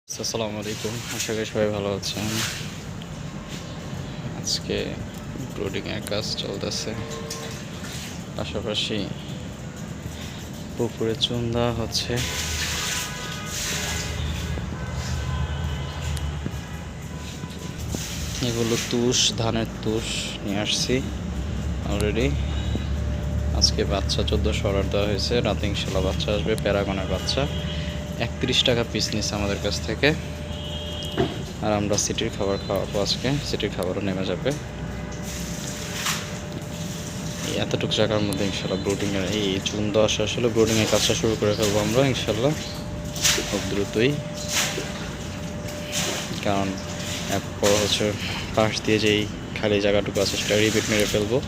আসসালামু আলাইকুম, আশা করি সবাই ভালো আছেন। আজকে ব্রুডিংয়ের কাজ চলতেছে, পাশাপাশি পুকুরে চুন দেওয়া হচ্ছে। এগুলো তুষ, ধানের তুষ নিয়ে আসছি অলরেডি। আজকে বাচ্চা 1400 অর্ডার দেওয়া হয়েছে, রাতে ইনশাল্লাহ বাচ্চা আসবে। প্যারাগনের বাচ্চা 31 টাকা পিস নিচ্ছে আমাদের কাছ থেকে। আর আমরা সিটির খাবার খাওয়াবো আজকে, সিটির খাবারও নেমে যাবে। এতটুকু জায়গার মধ্যে ইনশাল্লাহ ব্রুডিংয়ের এই জুন 10 আসলে ব্রুডিংয়ের কাজটা শুরু করে ফেলবো আমরা ইনশাল্লাহ খুব দ্রুতই। কারণ এরপর হচ্ছে পাশ দিয়ে যেই খালি জায়গাটুকু আছে সেটা রিপিট মেরে ফেলবো।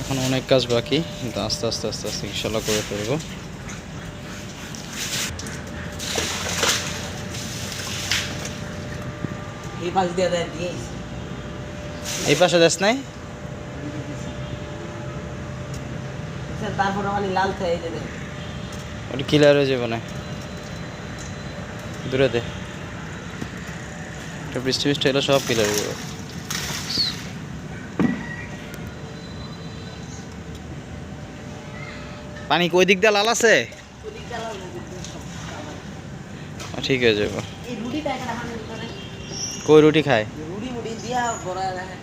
এখন অনেক কাজ বাকি, কিন্তু আস্তে আস্তে আস্তে আস্তে ইনশাল্লাহ করে ফেলবো। এই পাশ দিয়ে দেন দিয়ে এই পাশে দেশ নাই, তারপর মানে লাল থাকে এই যে দেন ওটা ক্লিয়ার হয়ে যাবে না, দূরে দে। এটা বৃষ্টি বৃষ্টি এলো সব ক্লিয়ার হয়ে যাবে। পানি কই দিক দিয়ে লাল আছে, ঠিক হয়ে যাবে। এই রুটিটা একটা হানি করে কই রুটি খায়, রুটি মুটি দিয়া বড়া রাখে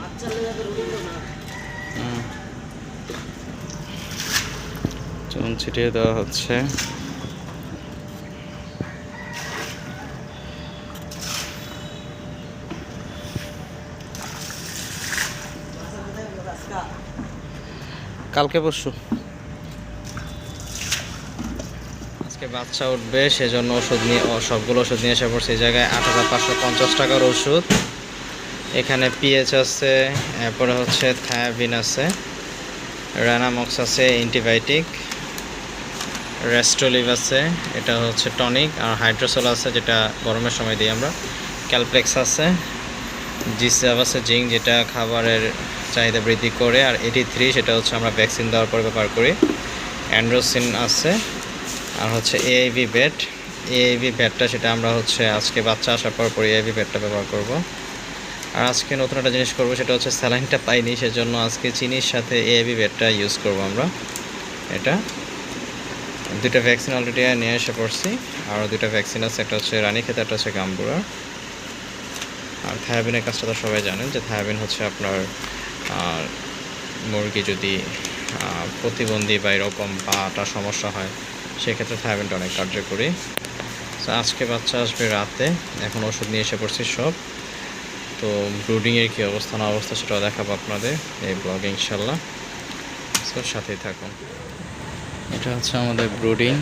আচ্ছা লেগে তো রুটি তো না চুন ছিটিয়ে দেওয়া হচ্ছে। কালকে পরশু আজকে বাচ্চা উঠবে, সেজন্য ওষুধ নিয়ে সবগুলো ওষুধ নিয়ে এসে পড়ছে। এই জায়গায় 8550 টাকার ওষুধ। এখানে পিএইচ আছে, এরপরে হচ্ছে থায়াবিন আছে, রানামক্স আছে, অ্যান্টিবায়োটিক, রেস্টোলিভ আছে, এটা হচ্ছে টনিক, আর হাইড্রোসোল আছে যেটা গরমের সময় দিই আমরা, ক্যালপ্লেক্স আছে, জিসাভ আছে জিঙ্ক যেটা খাবারের চাহিদা বৃদ্ধি করে, আর 83 সেটা হচ্ছে আমরা ভ্যাকসিন দেওয়ার পর ব্যবহার করি, অ্যান্ড্রোসিন আছে, আর হচ্ছে এআইভি ব্যাট। এআইভি ব্যাটটা সেটা আমরা হচ্ছে আজকে বাচ্চা আসার পর এআইভি ব্যাটটা ব্যবহার করব। আর আজকে নতুন একটা জিনিস করবো, সেটা হচ্ছে স্যালাইনটা পাইনি, সেজন্য আজকে চিনির সাথে এআইভি ব্যাটটা ইউজ করব আমরা। এটা দুইটা ভ্যাকসিন অলরেডি নিয়ে এসে পড়ছি, আরও দুইটা ভ্যাকসিন আছে, একটা হচ্ছে রানীক্ষেত, একটা হচ্ছে গাম্বুরা। আর থায়াবিনের কাজটা তো সবাই জানেন যে থায়াবিন হচ্ছে আপনার মুরগি যদি প্রতিবন্ধী বা এরকম পাটা সমস্যা হয় সেক্ষেত্রে থায়াবিনটা অনেক কার্যকরী। তো আজকে বাচ্চা আসবে রাতে, এখন ওষুধ নিয়ে এসে পড়ছি সব। তো ব্রুডিংয়ের কী অবস্থা না অবস্থা সেটাও দেখাবো আপনাদের এই ব্লগে ইনশাল্লাহ। তো সাথেই থাকুন। এটা হচ্ছে আমাদের ব্রুডিং,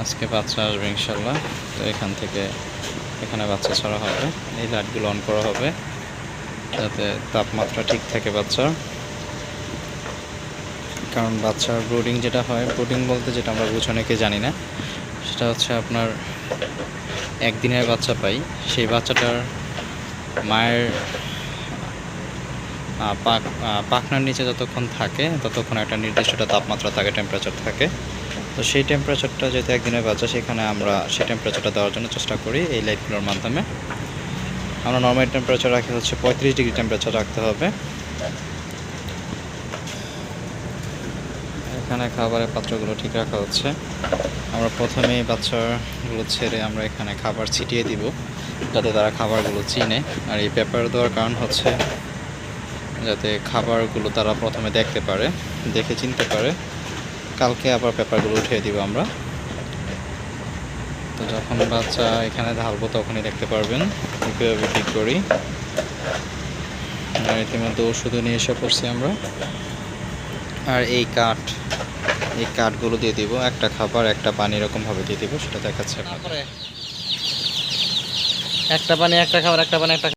আজকে বাচ্চা আসবে ইনশাল্লাহ। তো এখান থেকে এখানে বাচ্চা ছাড়া হবে, এই লাইটগুলো অন করা হবে যাতে তাপমাত্রা ঠিক থাকে বাচ্চার। কারণ বাচ্চার ব্রুডিং যেটা হয়, ব্রুডিং বলতে যেটা আমরা অনেকে জানি না, সেটা হচ্ছে আপনার একদিনের বাচ্চা পাই, সেই বাচ্চাটার মায়ের পাখনার নিচে যতক্ষণ থাকে ততক্ষণ একটা নির্দিষ্ট তাপমাত্রা থাকে, টেম্পারেচার থাকে। তো সেই টেম্পারেচারটা যেহেতু একদিনের বাচ্চা, সেখানে আমরা সেই টেম্পারেচারটা দেওয়ার জন্য চেষ্টা করি এই লাইটগুলোর মাধ্যমে। আমরা নর্মাল টেম্পারেচার রাখি হচ্ছে 35 ডিগ্রি টেম্পারেচার রাখতে হবে। এখানে খাবারের পাত্রগুলো ঠিক রাখা হচ্ছে। আমরা প্রথমেই বাচ্চাগুলো ছেড়ে আমরা এখানে খাবার ছিটিয়ে দিব যাতে তারা খাবারগুলো চিনে। আর এই পেপার দেওয়ার কারণ হচ্ছে যাতে খাবারগুলো তারা প্রথমে দেখতে পারে, দেখে চিনতে পারে। কালকে আবার পেপারগুলো উঠিয়ে দিব আমরা। তো যখন বাচ্চা এখানে ঢালবো তখনই দেখতে পারবেন কীভাবে কী করি। আর ইতিমধ্যে ওষুধও নিয়ে এসে পড়ছি আমরা। আর এই কাঠগুলো দিয়ে দিব, একটা খাবার একটা পানি এরকমভাবে দিয়ে দিব, সেটা দেখাচ্ছে আপনাদের। একটা পানি একটা খাবার, একটা পানি একটা